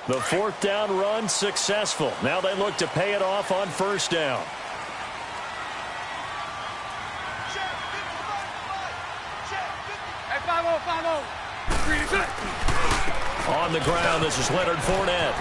The fourth down run successful. Now they look to pay it off on first down. On the ground, this is Leonard Fournette.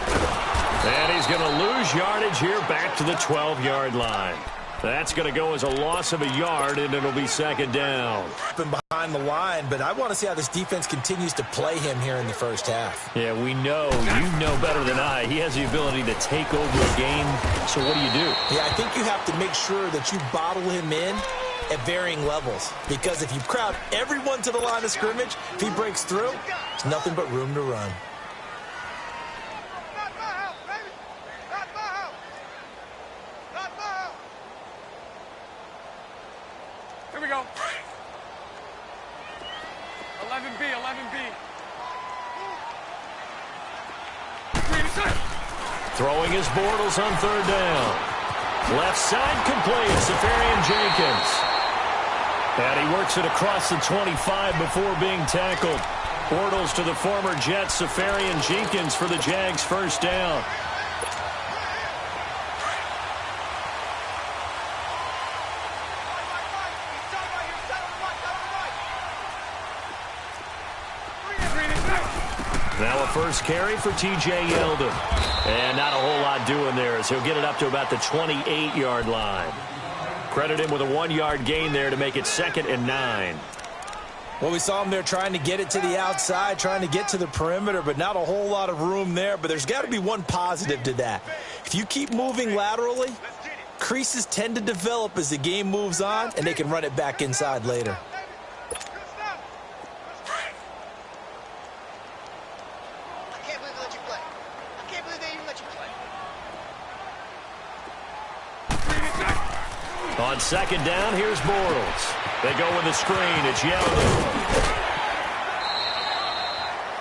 And he's going to lose yardage here back to the 12-yard line. That's going to go as a loss of a yard, and it'll be second down. Behind the line, but I want to see how this defense continues to play him here in the first half. Yeah, we know. You know better than I. He has the ability to take over a game. So what do you do? Yeah, I think you have to make sure that you bottle him in at varying levels. Because if you crowd everyone to the line of scrimmage, if he breaks through, there's nothing but room to run. Here we go. 11B, 11B. Throwing his Bortles on third down. Left side complete, Safarian Jenkins. And he works it across the 25 before being tackled. Bortles to the former Jet, Safarian Jenkins for the Jags' first down. Now a first carry for T.J. Yeldon. And not a whole lot doing there as he'll get it up to about the 28-yard line. Credit him with a 1-yard gain there to make it 2nd and 9. Well, we saw him there trying to get it to the outside, trying to get to the perimeter, but not a whole lot of room there. But there's got to be one positive to that. If you keep moving laterally, creases tend to develop as the game moves on, and they can run it back inside later. On second down, here's Bortles. They go with the screen. It's Yeldon.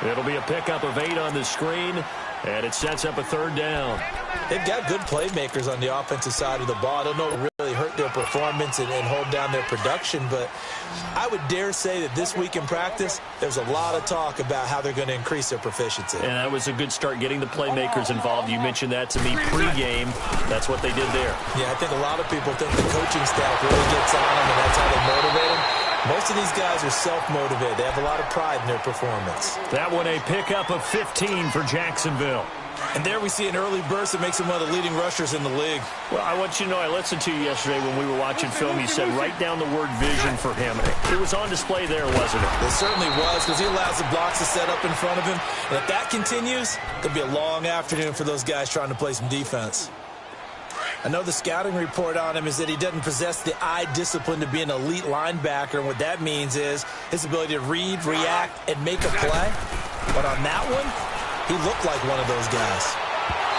It'll be a pickup of 8 on the screen, and it sets up a third down. They've got good playmakers on the offensive side of the ball. I don't know what really hurt their performance and hold down their production, but I would dare say that this week in practice, there's a lot of talk about how they're going to increase their proficiency. And that was a good start getting the playmakers involved. You mentioned that to me pregame. That's what they did there. Yeah, I think a lot of people think the coaching staff really gets on them, and that's how they motivate them. Most of these guys are self-motivated. They have a lot of pride in their performance. That one a pickup of 15 for Jacksonville. And there we see an early burst that makes him one of the leading rushers in the league. Well, I want you to know, I listened to you yesterday when we were watching film. You said write down the word vision for him. It was on display there, wasn't it? It certainly was, because he allows the blocks to set up in front of him. And if that continues, it'll be a long afternoon for those guys trying to play some defense. I know the scouting report on him is that he doesn't possess the eye discipline to be an elite linebacker. And what that means is his ability to read, react, and make a play. But on that one, he looked like one of those guys.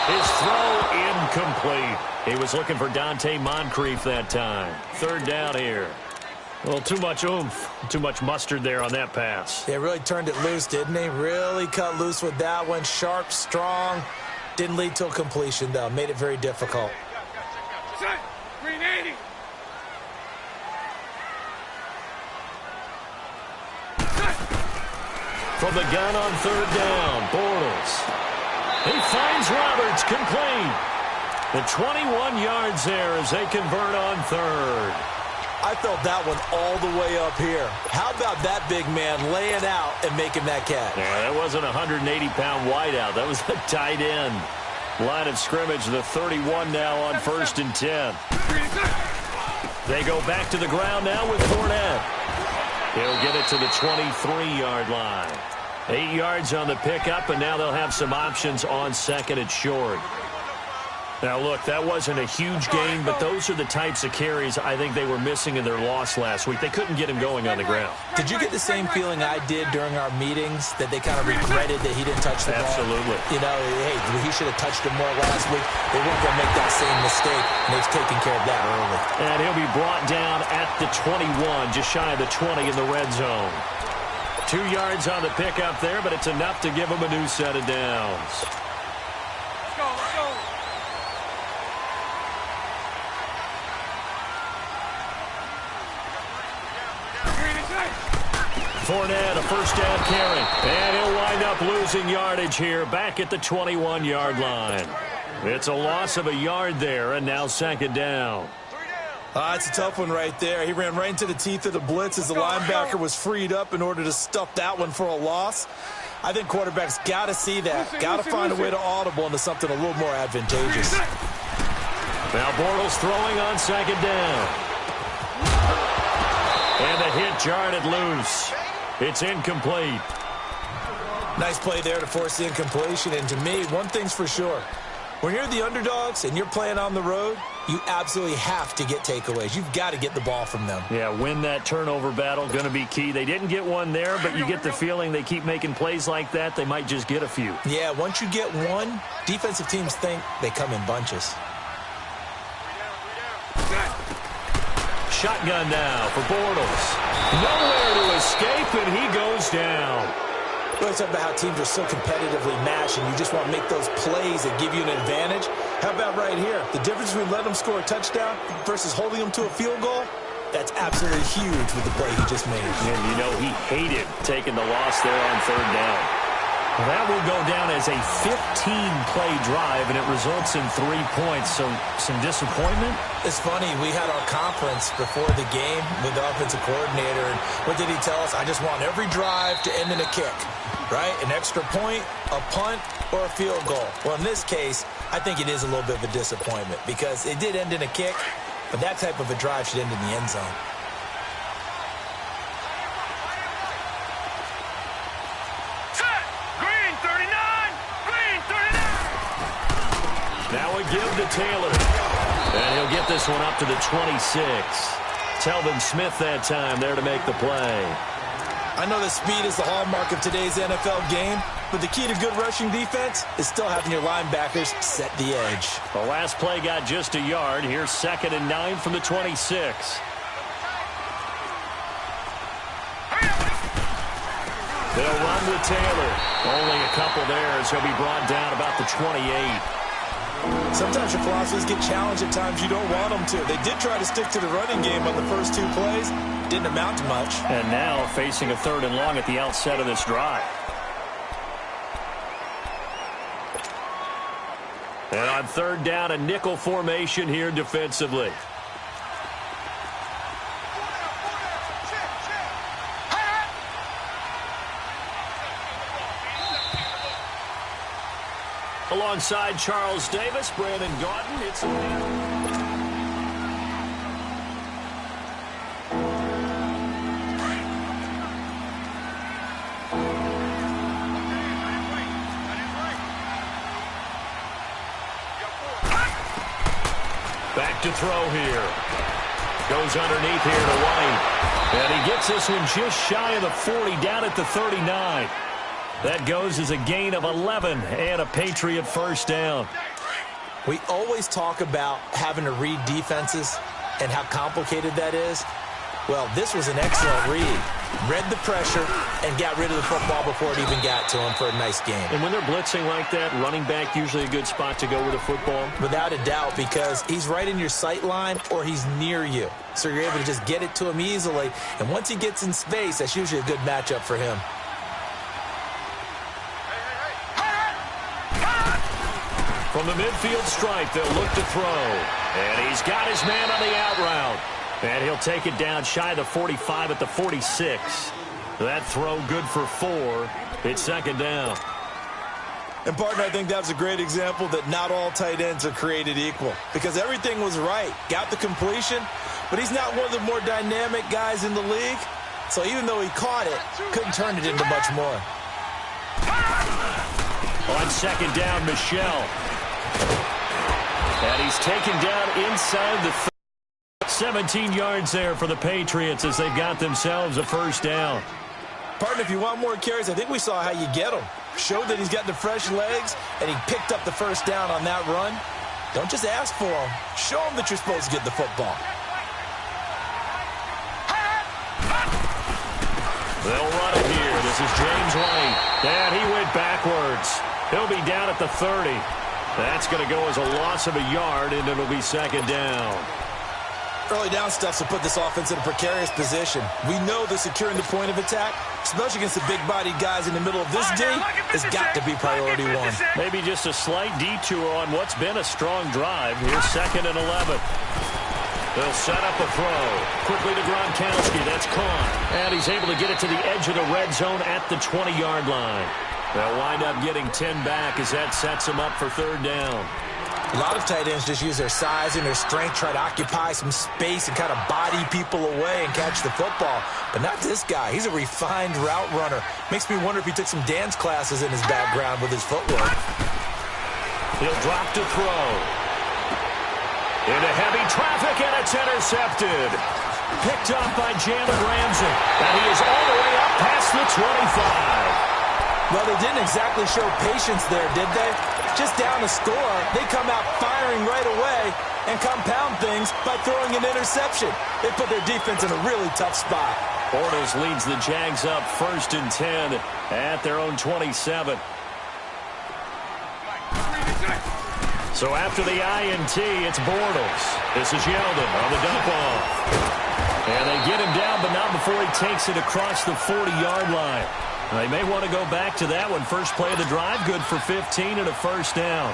His throw incomplete. He was looking for Dante Moncrief that time. Third down here. Well, too much oomph, too much mustard there on that pass. Yeah, really turned it loose, didn't he? Really cut loose with that one. Sharp, strong. Didn't lead to a completion, though. Made it very difficult. Green 80. From the gun on third down, Bortles. He finds Roberts, complete. The 21 yards there as they convert on third. I felt that one all the way up here. How about that big man laying out and making that catch? Yeah, that wasn't a 180-pound wideout. That was a tight end. Line of scrimmage, the 31 now on 1st and 10. They go back to the ground now with Fournette. He'll get it to the 23-yard line. 8 yards on the pickup, and now they'll have some options on second and short. Now, look, that wasn't a huge gain, but those are the types of carries I think they were missing in their loss last week. They couldn't get him going on the ground. Did you get the same feeling I did during our meetings, that they kind of regretted that he didn't touch the ball? Absolutely. You know, hey, he should have touched it more last week. They weren't going to make that same mistake, and they've taken care of that early. And he'll be brought down at the 21, just shy of the 20 in the red zone. 2 yards on the pickup there, but it's enough to give him a new set of downs. Let's go, let's go. Fournette, a first down carry. And he'll wind up losing yardage here back at the 21-yard line. It's a loss of a yard there, and now second down. It's a tough one right there. He ran right into the teeth of the blitz as the linebacker was freed up in order to stuff that one for a loss. I think quarterbacks got to see that. Got to find a way to audible into something a little more advantageous. Now Bortles throwing on second down. And the hit jarred it loose. It's incomplete. Nice play there to force the incompletion. And to me, one thing's for sure. When you're the underdogs and you're playing on the road, you absolutely have to get takeaways. You've got to get the ball from them. Yeah, win that turnover battle, going to be key. They didn't get one there, but you get the feeling they keep making plays like that, they might just get a few. Yeah, once you get one, defensive teams think they come in bunches. Shotgun now for Bortles. Nowhere to escape, and he goes down. We always talk about how teams are so competitively matched, and you just want to make those plays that give you an advantage. How about right here? The difference between letting them score a touchdown versus holding them to a field goal, that's absolutely huge with the play he just made. And you know he hated taking the loss there on third down. Well, that will go down as a 15-play drive, and it results in 3 points. So some disappointment? It's funny. We had our conference before the game with the offensive coordinator. And what did he tell us? I just want every drive to end in a kick, right? An extra point, a punt, or a field goal. Well, in this case, I think it is a little bit of a disappointment because it did end in a kick, but that type of a drive should end in the end zone. Now a give to Taylor. And he'll get this one up to the 26. Telvin Smith that time there to make the play. I know that speed is the hallmark of today's NFL game, but the key to good rushing defense is still having your linebackers set the edge. The last play got just a yard. Here's 2nd and 9 from the 26. They'll run with Taylor. Only a couple there as he'll be brought down about the 28. Sometimes your philosophies get challenged at times you don't want them to. They did try to stick to the running game on the first 2 plays. Didn't amount to much. And now facing a 3rd and long at the outset of this drive. And on 3rd down, a nickel formation here defensively. Alongside Charles Davis, Brandon Gaudin. It's back to throw here. Goes underneath here to White. And he gets this one just shy of the 40, down at the 39. That goes as a gain of 11 and a Patriot first down. We always talk about having to read defenses and how complicated that is. Well, this was an excellent read. Read the pressure and got rid of the football before it even got to him for a nice game. And when they're blitzing like that, running back usually a good spot to go with a football? Without a doubt, because he's right in your sight line or he's near you. So you're able to just get it to him easily. And once he gets in space, that's usually a good matchup for him. From the midfield stripe, they'll look to throw. And he's got his man on the out route. And he'll take it down shy of the 45 at the 46. That throw good for 4. It's 2nd down. And, partner, I think that's a great example that not all tight ends are created equal. Because everything was right. Got the completion, but he's not one of the more dynamic guys in the league. So even though he caught it, couldn't turn it into much more. On 2nd down, Michelle. And he's taken down inside the 17 yards there for the Patriots as they've got themselves a first down. Partner, if you want more carries, I think we saw how you get them. Showed that he's got the fresh legs, and he picked up the first down on that run. Don't just ask for them. Show them that you're supposed to get the football. They'll run it here. This is James White. And he went backwards. He'll be down at the 30. That's going to go as a loss of a yard, and it'll be 2nd down. Early down stuff will put this offense in a precarious position. We know that securing the point of attack, especially against the big-bodied guys in the middle of this D, has got to be priority one. Maybe just a slight detour on what's been a strong drive. Here's 2nd and 11. They'll set up a throw. Quickly to Gronkowski. That's caught. And he's able to get it to the edge of the red zone at the 20-yard line. They'll wind up getting 10 back as that sets them up for 3rd down. A lot of tight ends just use their size and their strength, try to occupy some space and kind of body people away and catch the football. But not this guy. He's a refined route runner. Makes me wonder if he took some dance classes in his background with his footwork. He'll drop to throw. Into heavy traffic, and it's intercepted. Picked up by Jalen Ramsey. And he is all the way up past the 25. Well, they didn't exactly show patience there, did they? Just down a score, they come out firing right away and compound things by throwing an interception. They put their defense in a really tough spot. Bortles leads the Jags up 1st and 10 at their own 27. So after the INT, it's Bortles. This is Yeldon on the dump off. And they get him down, but not before he takes it across the 40-yard line. They may want to go back to that one. First play of the drive, good for 15 and a 1st down.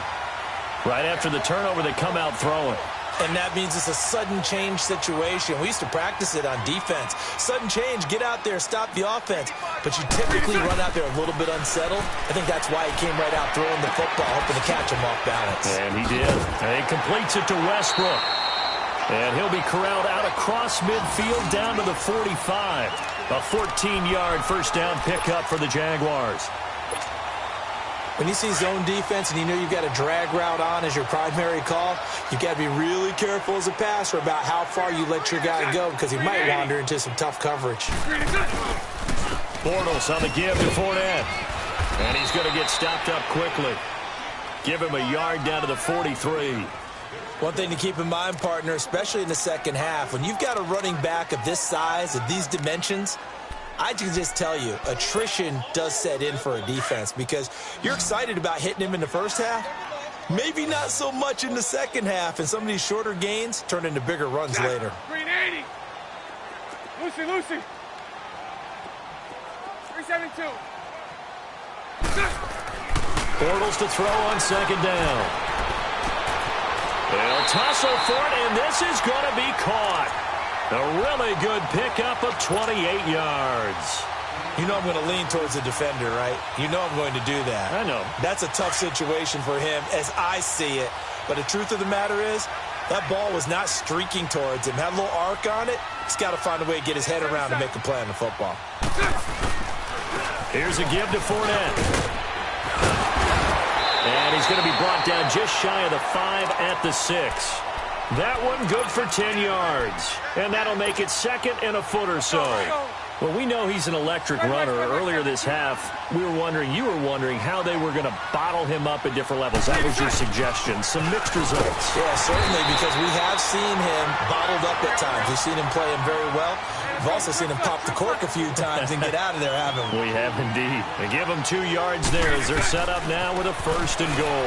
Right after the turnover, they come out throwing. And that means it's a sudden change situation. We used to practice it on defense. Sudden change, get out there, stop the offense. But you typically run out there a little bit unsettled. I think that's why he came right out throwing the football, hoping to catch him off balance. And he did. And he completes it to Westbrook. And he'll be corralled out across midfield down to the 45. A 14-yard 1st down pickup for the Jaguars. When you see zone defense and you know you've got a drag route on as your primary call, you've got to be really careful as a passer about how far you let your guy go because he might wander into some tough coverage. Bortles on the give to Fournette. And he's going to get stopped up quickly. Give him a yard down to the 43. One thing to keep in mind, partner, especially in the second half, when you've got a running back of this size, of these dimensions, I can just tell you, attrition does set in for a defense because you're excited about hitting him in the first half. Maybe not so much in the second half, and some of these shorter gains turn into bigger runs later. Green 80. Lucy. 372. Bortles to throw on 2nd down. They'll tussle for it, and this is going to be caught. A really good pickup of 28 yards. You know I'm going to lean towards the defender, right? You know I'm going to do that. I know. That's a tough situation for him as I see it. But the truth of the matter is, that ball was not streaking towards him. Had a little arc on it. He's got to find a way to get his head around and make a play on the football. Here's a give to Fournette. And he's going to be brought down just shy of the 5 at the 6. That one good for 10 yards. And that'll make it 2nd and a foot or so. Well, we know he's an electric runner. Earlier this half, you were wondering how they were going to bottle him up at different levels. That was your suggestion. Some mixed results. Yeah, certainly, because we have seen him bottled up at times. We've seen him play him very well. We've also seen him pop the cork a few times and get out of there, haven't we? We have indeed. They give him 2 yards there as they're set up now with a 1st and goal.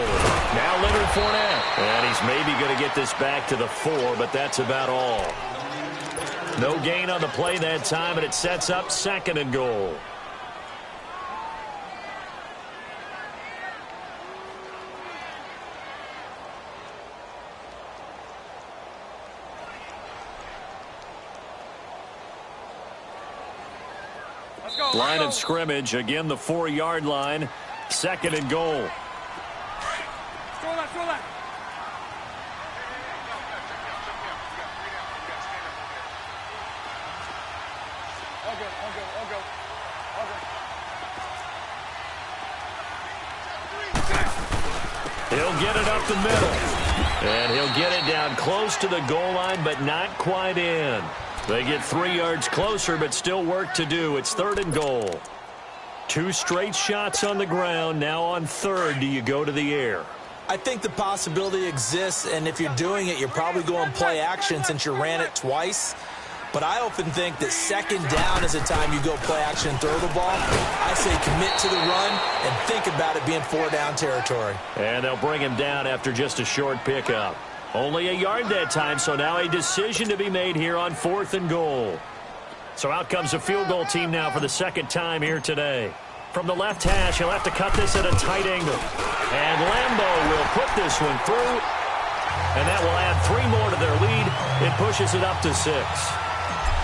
Now Leonard Fournette. And he's maybe going to get this back to the 4, but that's about all. No gain on the play that time, and it sets up 2nd and goal. Line of scrimmage, again the 4-yard line, 2nd and goal. Throw that. All go. He'll get it up the middle. And he'll get it down close to the goal line, but not quite in. They get 3 yards closer, but still work to do. It's 3rd and goal. 2 straight shots on the ground. Now on 3rd, do you go to the air? I think the possibility exists, and if you're doing it, you're probably going play action since you ran it twice. But I often think that 2nd down is the time you go play action and throw the ball. I say commit to the run and think about it being 4-down territory. And they'll bring him down after just a short pickup. Only a yard that time, so now a decision to be made here on 4th and goal. So out comes a field goal team now for the second time here today. From the left hash, he'll have to cut this at a tight angle. And Lambeau will put this one through. And that will add 3 more to their lead. It pushes it up to 6.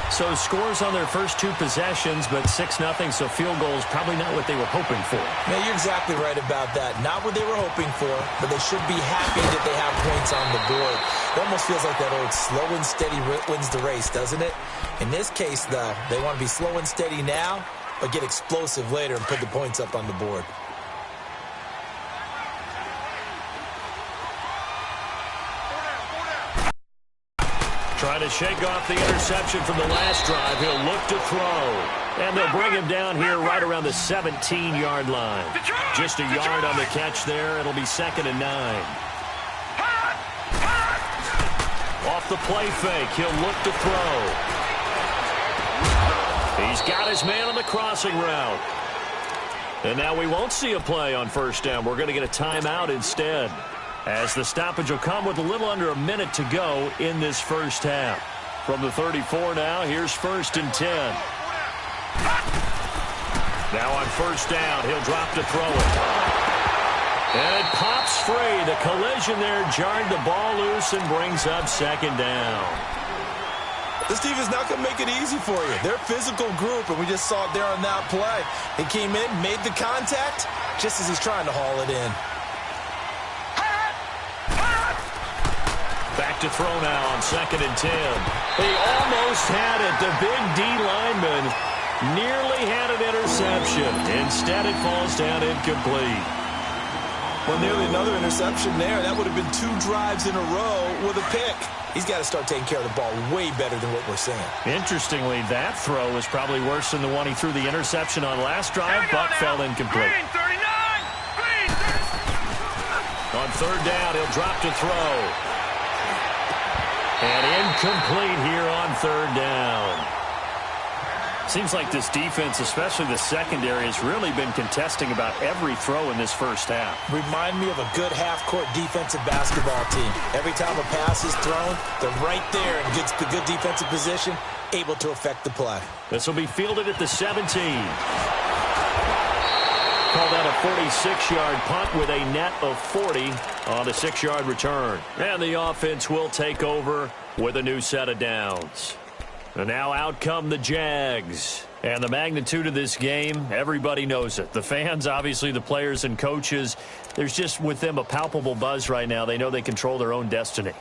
So scores on their first 2 possessions, but 6-0, so field goal is probably not what they were hoping for. Yeah, you're exactly right about that. Not what they were hoping for, but they should be happy that they have points on the board. It almost feels like that old slow and steady wins the race, doesn't it? In this case, though, they want to be slow and steady now, but get explosive later and put the points up on the board. Trying to shake off the interception from the last drive. He'll look to throw. And they'll bring him down here right around the 17-yard line. Just a yard on the catch there. It'll be 2nd and 9. Off the play fake. He'll look to throw. He's got his man on the crossing route. And now we won't see a play on first down. We're going to get a timeout instead, as the stoppage will come with a little under a minute to go in this first half. From the 34 now, here's 1st and 10. Now on first down, he'll drop to throw it. And it pops free. The collision there jarred the ball loose and brings up 2nd down. This team is not going to make it easy for you. They're a physical group, and we just saw it there on that play. He came in, made the contact, just as he's trying to haul it in. Back to throw now on 2nd and 10. He almost had it. The big D lineman nearly had an interception. Instead, it falls down incomplete. Well, nearly another interception there. That would have been 2 drives in a row with a pick. He's got to start taking care of the ball way better than what we're seeing. Interestingly, that throw was probably worse than the one he threw the interception on last drive, but fell incomplete. Green, 39! Green! On 3rd down, he'll drop to throw. And incomplete here on 3rd down. Seems like this defense, especially the secondary, has really been contesting about every throw in this first half. Remind me of a good half-court defensive basketball team. Every time a pass is thrown, they're right there in good defensive position, able to affect the play. This will be fielded at the 17. Called out a 46-yard punt with a net of 40 on a 6-yard return. And the offense will take over with a new set of downs. And now out come the Jags. And the magnitude of this game, everybody knows it. The fans, obviously the players and coaches, there's just with them a palpable buzz right now. They know they control their own destiny.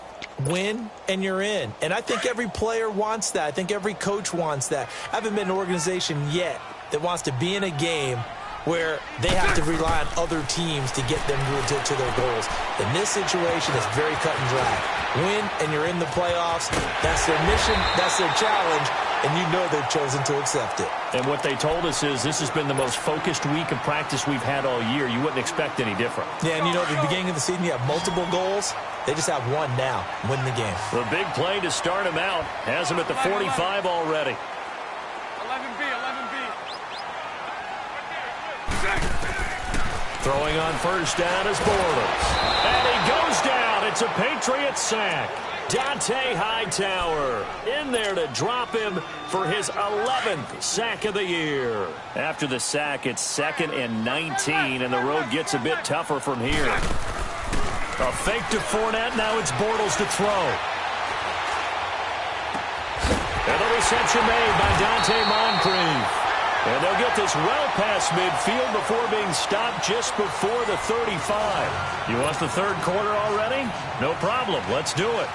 Win, and you're in. And I think every player wants that. I think every coach wants that. I haven't been an organization yet that wants to be in a game where they have to rely on other teams to get them to their goals. In this situation, it's very cut and dry. Win, and you're in the playoffs. That's their mission. That's their challenge. And you know they've chosen to accept it. And what they told us is this has been the most focused week of practice we've had all year. You wouldn't expect any different. Yeah, and you know, at the beginning of the season, you have multiple goals. They just have one now. Win the game. The big play to start him out. Has him at the 45 already. 11B, 11B. Throwing on first down is Bortles. And he goes down. It's a Patriot sack. Dante Hightower in there to drop him for his 11th sack of the year. After the sack, it's 2nd and 19, and the road gets a bit tougher from here. A fake to Fournette. Now it's Bortles to throw. And the reception made by Dante Moncrief. And they'll get this well past midfield before being stopped just before the 35. You want the third quarter already? No problem. Let's do it.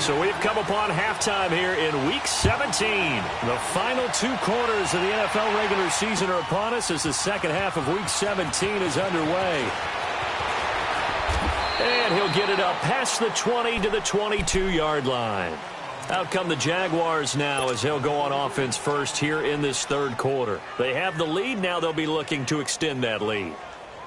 So we've come upon halftime here in Week 17. The final 2 quarters of the NFL regular season are upon us as the second half of Week 17 is underway. And he'll get it up past the 20 to the 22-yard line. Out come the Jaguars now as they'll go on offense first here in this third quarter. They have the lead. Now they'll be looking to extend that lead.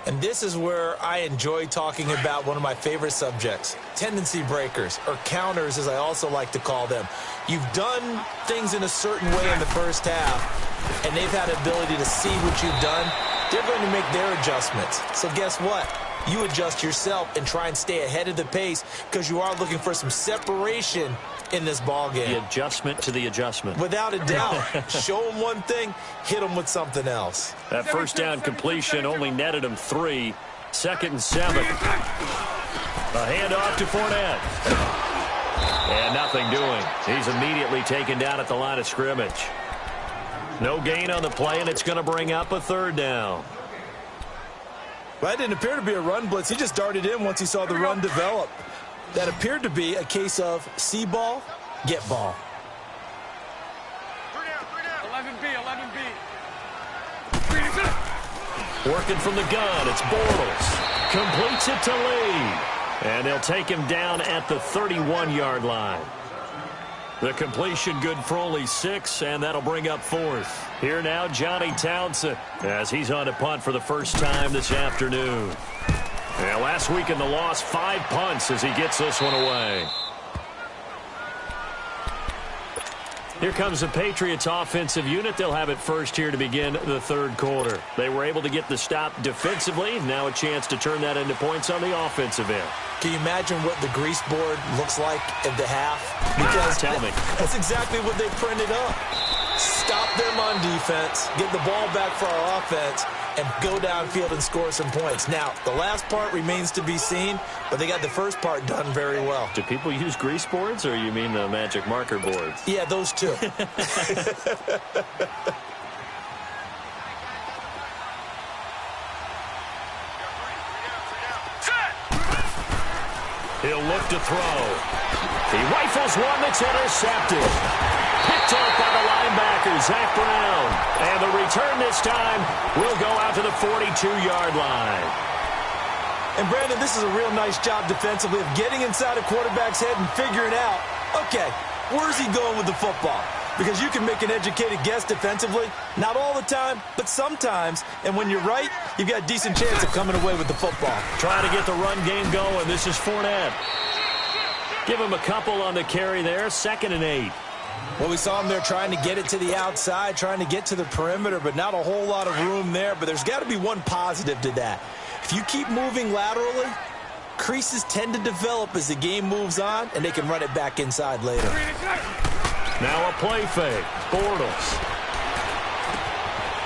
And this is where I enjoy talking about one of my favorite subjects, tendency breakers, or counters as I also like to call them. You've done things in a certain way in the first half, and they've had the ability to see what you've done they're going to make their adjustments. So guess what? You adjust yourself and try and stay ahead of the pace because you are looking for some separation in this ball game. The adjustment to the adjustment. Without a doubt. Show them one thing, hit them with something else. That first down completion only netted him 3. 2nd and 7. A handoff to Fournette. And nothing doing. He's immediately taken down at the line of scrimmage. No gain on the play, and it's going to bring up a 3rd down. Well, that didn't appear to be a run blitz. He just darted in once he saw the run develop. That appeared to be a case of see ball, get ball. 11B, 11B. Working from the gun, it's Bortles. Completes it to Lee. And they'll take him down at the 31-yard line. The completion good for only 6, and that'll bring up 4th. Here now, Johnny Townsend, as he's on to punt for the first time this afternoon. Yeah, last week in the loss, 5 punts as he gets this one away. Here comes the Patriots offensive unit. They'll have it first here to begin the 3rd quarter. They were able to get the stop defensively. Now a chance to turn that into points on the offensive end. Can you imagine what the grease board looks like at the half? Because tell me. That's exactly what they printed up. Stop them on defense, get the ball back for our offense, and go downfield and score some points. Now, the last part remains to be seen, but they got the first part done very well. Do people use grease boards, or you mean the magic marker boards? Yeah, those two. He'll look to throw. He rifles one that's intercepted. Picked off by the linebacker, Zach Brown. And the return this time will go out to the 42-yard line. And, Brandon, this is a real nice job defensively of getting inside a quarterback's head and figuring out, okay, where's he going with the football? Because you can make an educated guess defensively. Not all the time, but sometimes. And when you're right, you've got a decent chance of coming away with the football. Trying to get the run game going. This is Fournette. Give him a couple on the carry there. 2nd and 8. Well, we saw him there trying to get it to the outside, trying to get to the perimeter, but not a whole lot of room there. But there's got to be one positive to that. If you keep moving laterally, creases tend to develop as the game moves on, and they can run it back inside later. Now a play fake. Bortles.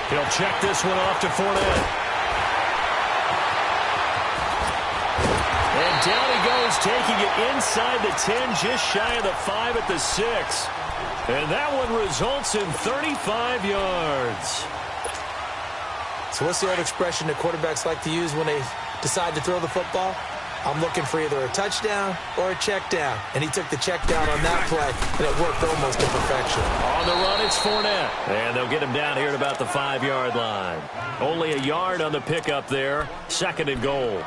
He'll check this one off to Fournette. And down he goes, taking it inside the 10, just shy of the 5 at the 6. And that one results in 35 yards. So what's the old expression that quarterbacks like to use when they decide to throw the football? I'm looking for either a touchdown or a check down. And he took the check down on that play, and it worked almost to perfection. On the run, it's Fournette. And they'll get him down here at about the 5-yard line. Only a yard on the pickup there. 2nd and goal.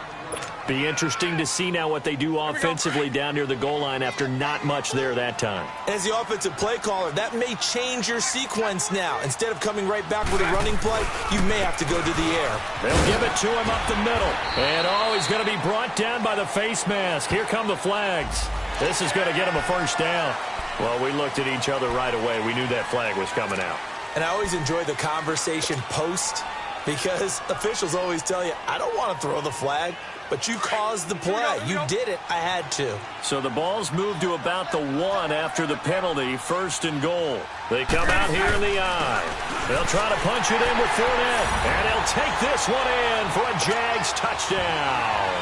Be interesting to see now what they do offensively down near the goal line after not much there that time. As the offensive play caller, that may change your sequence now. Instead of coming right back with a running play, you may have to go to the air. They'll give it to him up the middle. And, he's going to be brought down by the face mask. Here come the flags. This is going to get him a first down. Well, we looked at each other right away. We knew that flag was coming out. And I always enjoy the conversation post because officials always tell you, I don't want to throw the flag. But you caused the play. You did it. I had to. So the ball's moved to about the 1 after the penalty. 1st and goal. They come out here in the I. They'll try to punch it in with Fournette. And he'll take this one in for a Jags touchdown.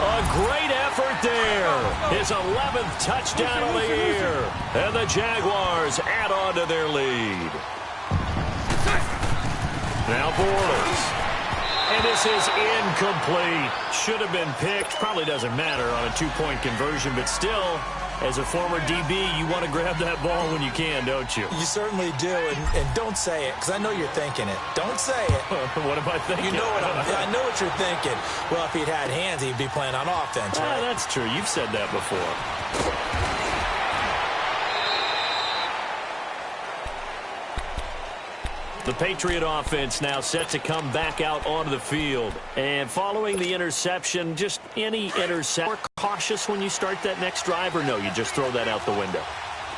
A great effort there. His 11th touchdown of the year. And the Jaguars add on to their lead. Now Bortles. And this is incomplete. Should have been picked. Probably doesn't matter on a 2-point conversion, but still, as a former DB, you want to grab that ball when you can, don't you? You certainly do, and don't say it, because I know you're thinking it. Don't say it. What am I thinking? You know what I know what you're thinking. Well, if he'd had hands, he'd be playing on offense, right? That's true. You've said that before. The Patriot offense now set to come back out onto the field. And following the interception, just any interception. More cautious when you start that next drive, or no, you just throw that out the window?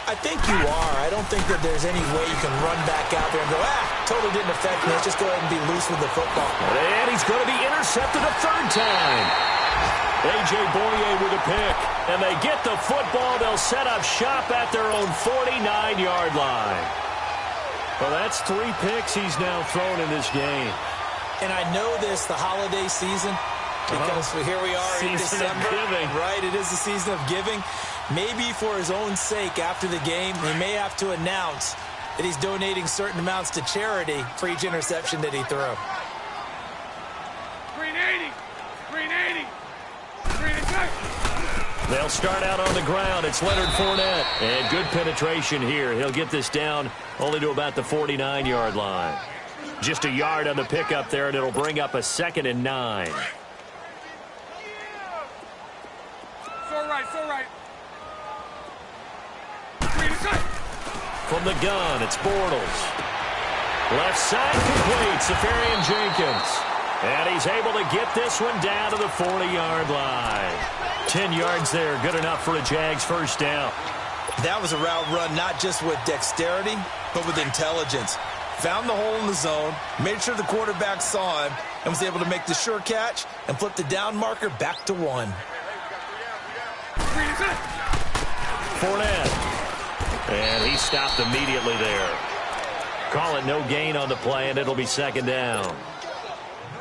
I think you are. I don't think that there's any way you can run back out there and go, totally didn't affect me. Let's just go ahead and be loose with the football. And he's going to be intercepted a third time. A.J. Boye with a pick. And they get the football. They'll set up shop at their own 49-yard line. Well, that's 3 picks he's now thrown in this game. And I know this, the holiday season, because here we are in December. Right, it is the season of giving. Maybe for his own sake, after the game, he may have to announce that he's donating certain amounts to charity for each interception that he threw. Green 80. Green 80. Green attack. They'll start out on the ground. It's Leonard Fournette. And good penetration here. He'll get this down only to about the 49-yard line. Just a yard on the pickup there, and it'll bring up a 2nd and 9. So right. Green attack. From the gun, it's Bortles. Left side complete, Safarian Jenkins. And he's able to get this one down to the 40-yard line. 10 yards there, good enough for a Jags first down. That was a route run not just with dexterity, but with intelligence. Found the hole in the zone, made sure the quarterback saw him, and was able to make the sure catch and flip the down marker back to 1. Fournette. And he stopped immediately there. Call it no gain on the play, and it'll be 2nd down.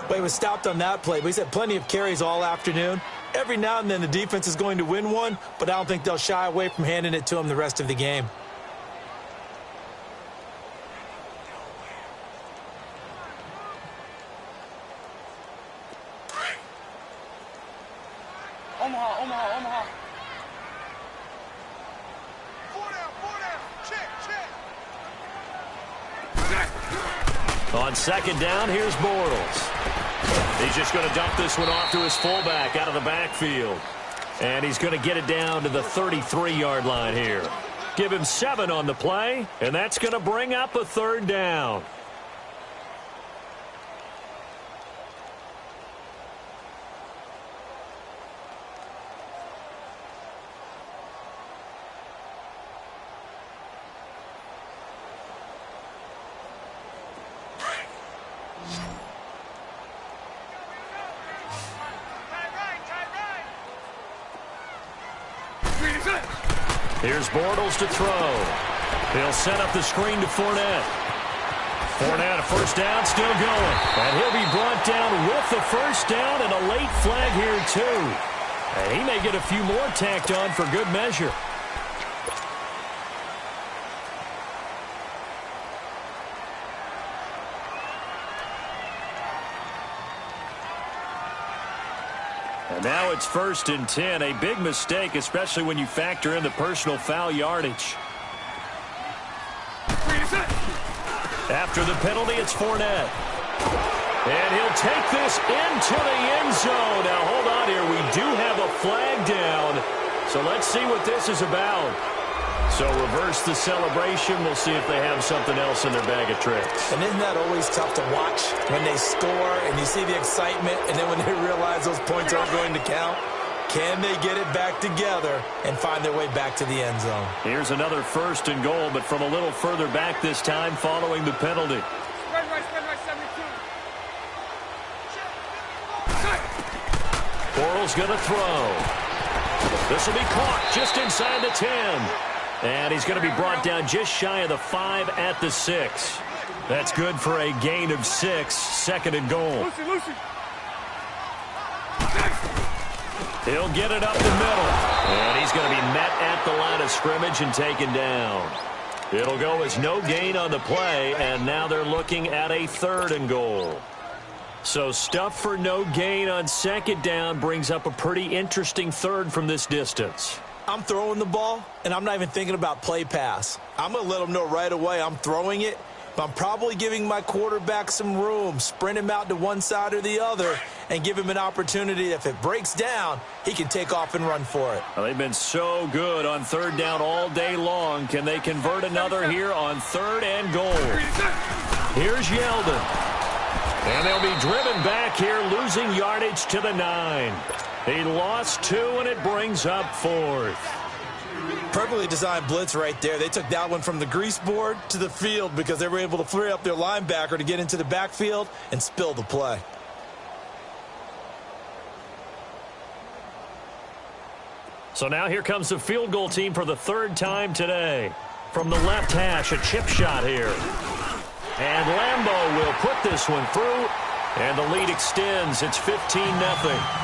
Well, he was stopped on that play, but he's had plenty of carries all afternoon. Every now and then the defense is going to win one, but I don't think they'll shy away from handing it to him the rest of the game. Omaha. 4 down. Check. On 2nd down, here's Bortles. He's just going to dump this one off to his fullback out of the backfield. And he's going to get it down to the 33-yard line here. Give him 7 on the play, and that's going to bring up a 3rd down. Here's Bortles to throw. He'll set up the screen to Fournette. Fournette, a first down, still going. And he'll be brought down with the first down and a late flag here, too. And he may get a few more tacked on for good measure. And now it's 1st and 10. A big mistake, especially when you factor in the personal foul yardage. After the penalty, it's Fournette. And he'll take this into the end zone. Now, hold on here. We do have a flag down. So let's see what this is about. So reverse the celebration. We'll see if they have something else in their bag of tricks. And isn't that always tough to watch when they score and you see the excitement and then when they realize those points aren't going to count? Can they get it back together and find their way back to the end zone? Here's another 1st and goal, but from a little further back this time following the penalty. Spread right, 72. Bortles going to throw. This will be caught just inside the 10. And he's going to be brought down just shy of the 5 at the 6. That's good for a gain of 6, 2nd and goal. Lucy. He'll get it up the middle. And he's going to be met at the line of scrimmage and taken down. It'll go as no gain on the play, and now they're looking at a 3rd and goal. So stuff for no gain on 2nd down brings up a pretty interesting 3rd from this distance. I'm throwing the ball, and I'm not even thinking about play pass. I'm going to let them know right away I'm throwing it, but I'm probably giving my quarterback some room, sprint him out to one side or the other, and give him an opportunity. If it breaks down, he can take off and run for it. Well, they've been so good on 3rd down all day long. Can they convert another here on 3rd and goal? Here's Yeldon. And they'll be driven back here, losing yardage to the 9. He lost 2, and it brings up 4th. Perfectly designed blitz right there. They took that one from the grease board to the field because they were able to free up their linebacker to get into the backfield and spill the play. So now here comes the field goal team for the third time today. From the left hash, a chip shot here. And Lambeau will put this one through, and the lead extends. It's 15-0.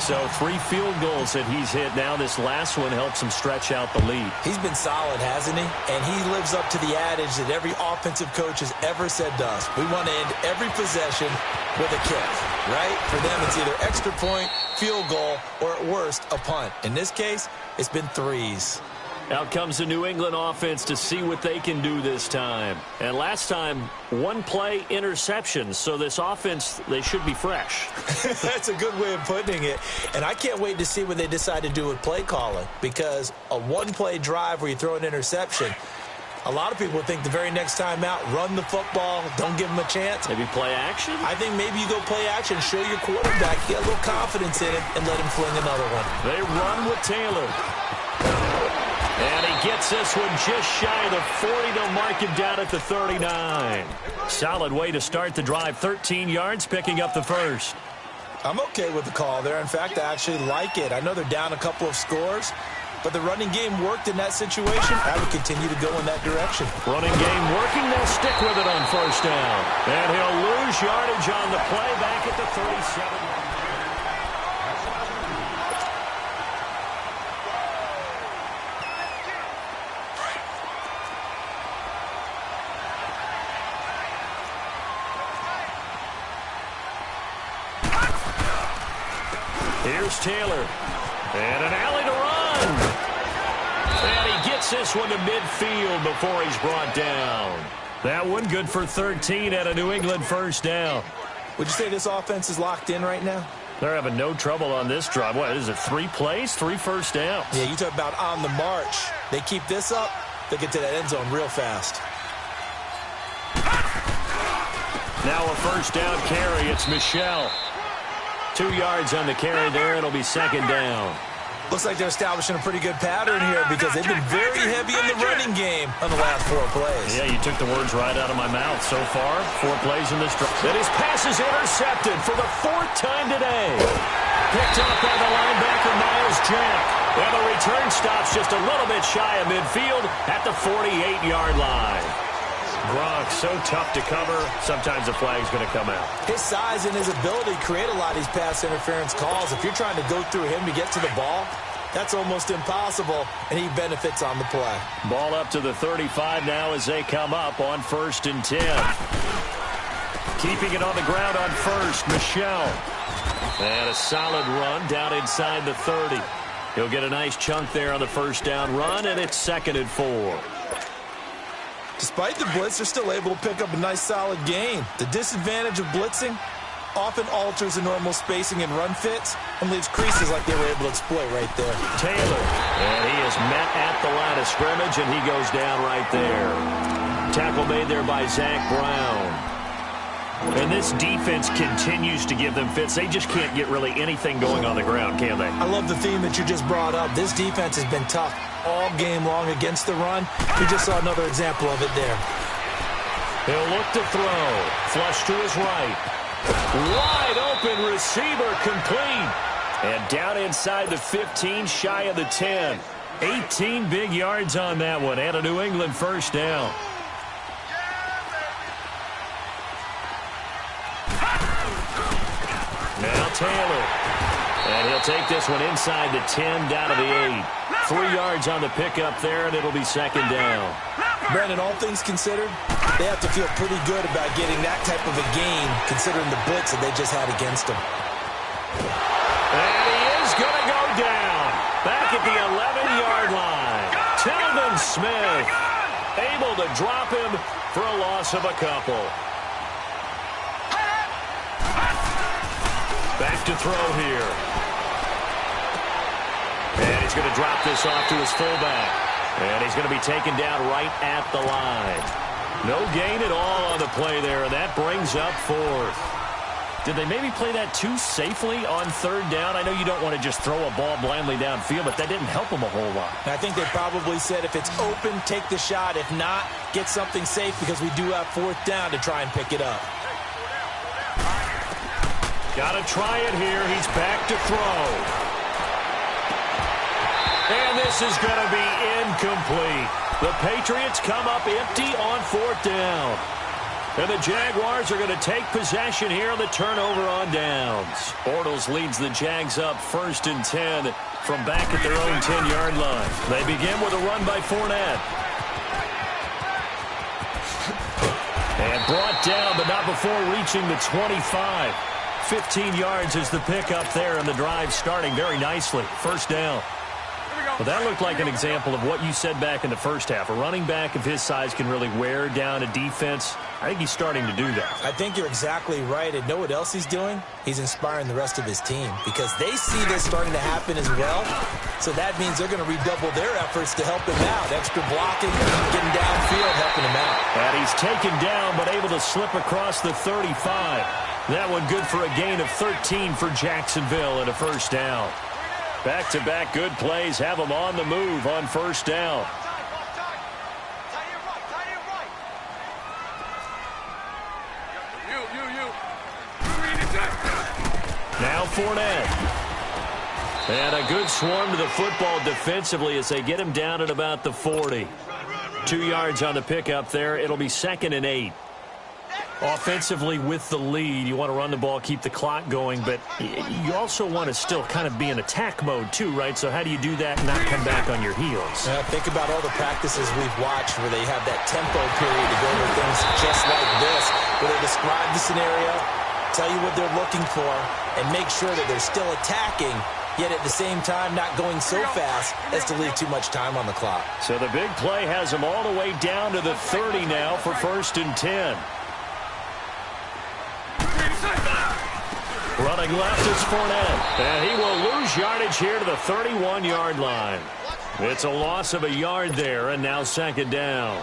So 3 field goals that he's hit now. This last one helps him stretch out the lead. He's been solid, hasn't he? And he lives up to the adage that every offensive coach has ever said to us. We want to end every possession with a kick, right? For them, it's either extra point, field goal, or at worst, a punt. In this case, it's been 3s. Out comes the New England offense to see what they can do this time. And last time, 1-play interception. So this offense, they should be fresh. That's a good way of putting it. And I can't wait to see what they decide to do with play calling. Because a 1-play drive where you throw an interception, a lot of people think the very next time out, run the football, don't give them a chance. Maybe play action? I think maybe you go play action, show your quarterback, get a little confidence in it, and let him fling another one. They run with Taylor. And he gets this one just shy of the 40. They'll mark him down at the 39. Solid way to start the drive. 13 yards, picking up the first. I'm okay with the call there. In fact, I actually like it. I know they're down a couple of scores, but the running game worked in that situation. I would continue to go in that direction. Running game working. They'll stick with it on first down. And he'll lose yardage on the play back at the 37. Here's Taylor. And an alley to run. And he gets this one to midfield before he's brought down. That one good for 13 at a New England first down. Would you say this offense is locked in right now? They're having no trouble on this drive. What is it, 3 plays, 3 first downs? Yeah, you talk about on the march. They keep this up, they get to that end zone real fast. Now a first down carry. It's Michel. 2 yards on the carry there. It'll be second down. Looks like they're establishing a pretty good pattern here because they've been very heavy in the running game on the last 4 plays. Yeah, you took the words right out of my mouth. So far, 4 plays in this drive. And his pass is intercepted for the 4th time today. Picked up by the linebacker, Miles Jack. And the return stops just a little bit shy of midfield at the 48-yard line. Gronk, so tough to cover. Sometimes the flag's going to come out. His size and his ability create a lot of these pass interference calls. If you're trying to go through him to get to the ball, that's almost impossible, and he benefits on the play. Ball up to the 35 now as they come up on 1st and 10. Keeping it on the ground on first, Michel. And a solid run down inside the 30. He'll get a nice chunk there on the first down run, and it's 2nd and 4. Despite the blitz, they're still able to pick up a nice solid gain. The disadvantage of blitzing often alters the normal spacing and run fits and leaves creases like they were able to exploit right there. Taylor, and he is met at the line of scrimmage, and he goes down right there. Tackle made there by Zach Brown. And this defense continues to give them fits. They just can't get really anything going on the ground, can they? I love the theme that you just brought up. This defense has been tough all game long against the run. We just saw another example of it there. He'll look to throw. Flush to his right. Wide open receiver complete. And down inside the 15, shy of the 10. 18 big yards on that one, and a New England first down. Now Taylor. And he'll take this one inside the 10, down to the 8. 3 yards on the pickup there, and it'll be second down. Brandon, all things considered, they have to feel pretty good about getting that type of a gain, considering the blitz that they just had against them. And he is going to go down. Back at the 11-yard line. Telvin Smith able to drop him for a loss of a couple. Back to throw here. And he's going to drop this off to his fullback. And he's going to be taken down right at the line. No gain at all on the play there, and that brings up 4th. Did they maybe play that too safely on third down? I know you don't want to just throw a ball blindly downfield, but that didn't help them a whole lot. I think they probably said if it's open, take the shot. If not, get something safe because we do have fourth down to try and pick it up. Got to try it here. He's back to throw. And this is going to be incomplete. The Patriots come up empty on fourth down. And the Jaguars are going to take possession here on the turnover on downs. Bortles leads the Jags up 1st and 10 from back at their own 10-yard line. They begin with a run by Fournette. And brought down, but not before reaching the 25. 15 yards is the pickup there, and the drive starting very nicely. First down. Well, that looked like an example of what you said back in the first half. A running back of his size can really wear down a defense. I think he's starting to do that. I think you're exactly right. And know what else he's doing? He's inspiring the rest of his team because they see this starting to happen as well. So that means they're going to redouble their efforts to help him out. Extra blocking, getting downfield, helping him out. And he's taken down but able to slip across the 35. That one good for a gain of 13 for Jacksonville and a first down. Back-to-back good plays have them on the move on first down. Now Fournette. And a good swarm to the football defensively as they get him down at about the 40. 2 yards on the pickup there. It'll be 2nd and 8. Offensively with the lead, you want to run the ball, keep the clock going, but you also want to still kind of be in attack mode too, right? So how do you do that and not come back on your heels? Think about all the practices we've watched where they have that tempo period to go over things just like this, where they describe the scenario, tell you what they're looking for, and make sure that they're still attacking, yet at the same time not going so fast as to leave too much time on the clock. So the big play has them all the way down to the 30 now for 1st and 10. Running left is Fournette, and he will lose yardage here to the 31-yard line. It's a loss of a yard there, and now 2nd down.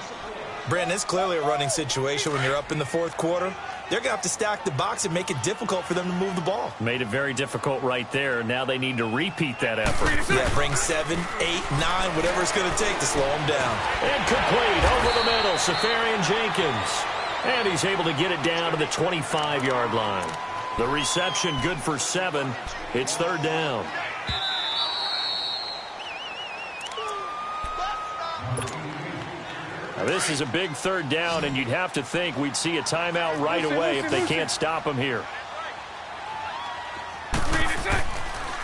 Brandon, it's clearly a running situation when you're up in the fourth quarter. They're going to have to stack the box and make it difficult for them to move the ball. Made it very difficult right there. Now they need to repeat that effort. Yeah, bring 7, 8, 9, whatever it's going to take to slow them down. And complete over the middle, Safarian Jenkins. And he's able to get it down to the 25-yard line. The reception good for 7. It's 3rd down. Now this is a big 3rd down, and you'd have to think we'd see a timeout right away if they can't stop him here.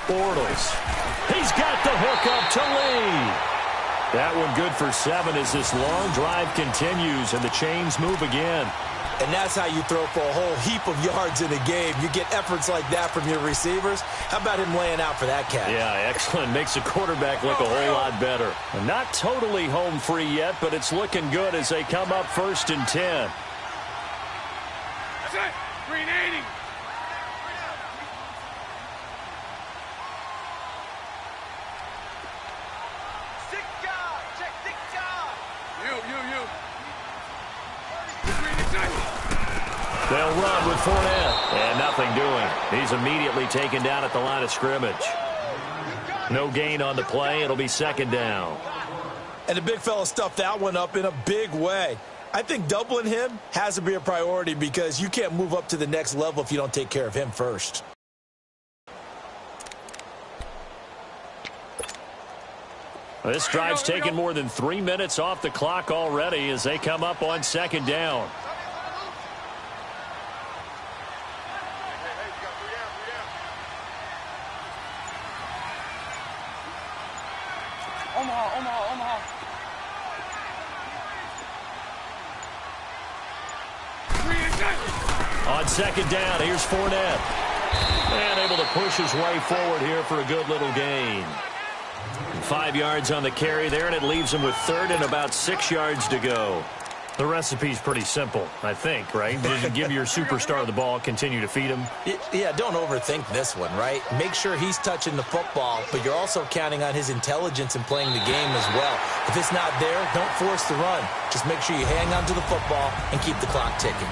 Bortles. He's got the hook up to Lee. That one good for 7 as this long drive continues and the chains move again. And that's how you throw for a whole heap of yards in a game. You get efforts like that from your receivers. How about him laying out for that catch? Yeah, excellent. Makes the quarterback look a whole lot better. Not totally home free yet, but it's looking good as they come up 1st and 10. That's it. 380. They'll run with Fournette. And nothing doing. He's immediately taken down at the line of scrimmage. No gain on the play. It'll be 2nd down. And the big fella stuffed that one up in a big way. I think doubling him has to be a priority because you can't move up to the next level if you don't take care of him first. This drive's taken more than 3 minutes off the clock already as they come up on 2nd down. Omaha. On 2nd down, here's Fournette. And able to push his way forward here for a good little gain. 5 yards on the carry there, and it leaves him with 3rd and about 6 yards to go. The recipe's pretty simple, I think, right? Just give your superstar the ball, continue to feed him. Yeah, don't overthink this one, right? Make sure he's touching the football, but you're also counting on his intelligence in playing the game as well. If it's not there, don't force the run. Just make sure you hang on to the football and keep the clock ticking.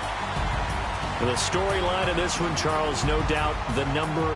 The storyline of this one, Charles, no doubt the number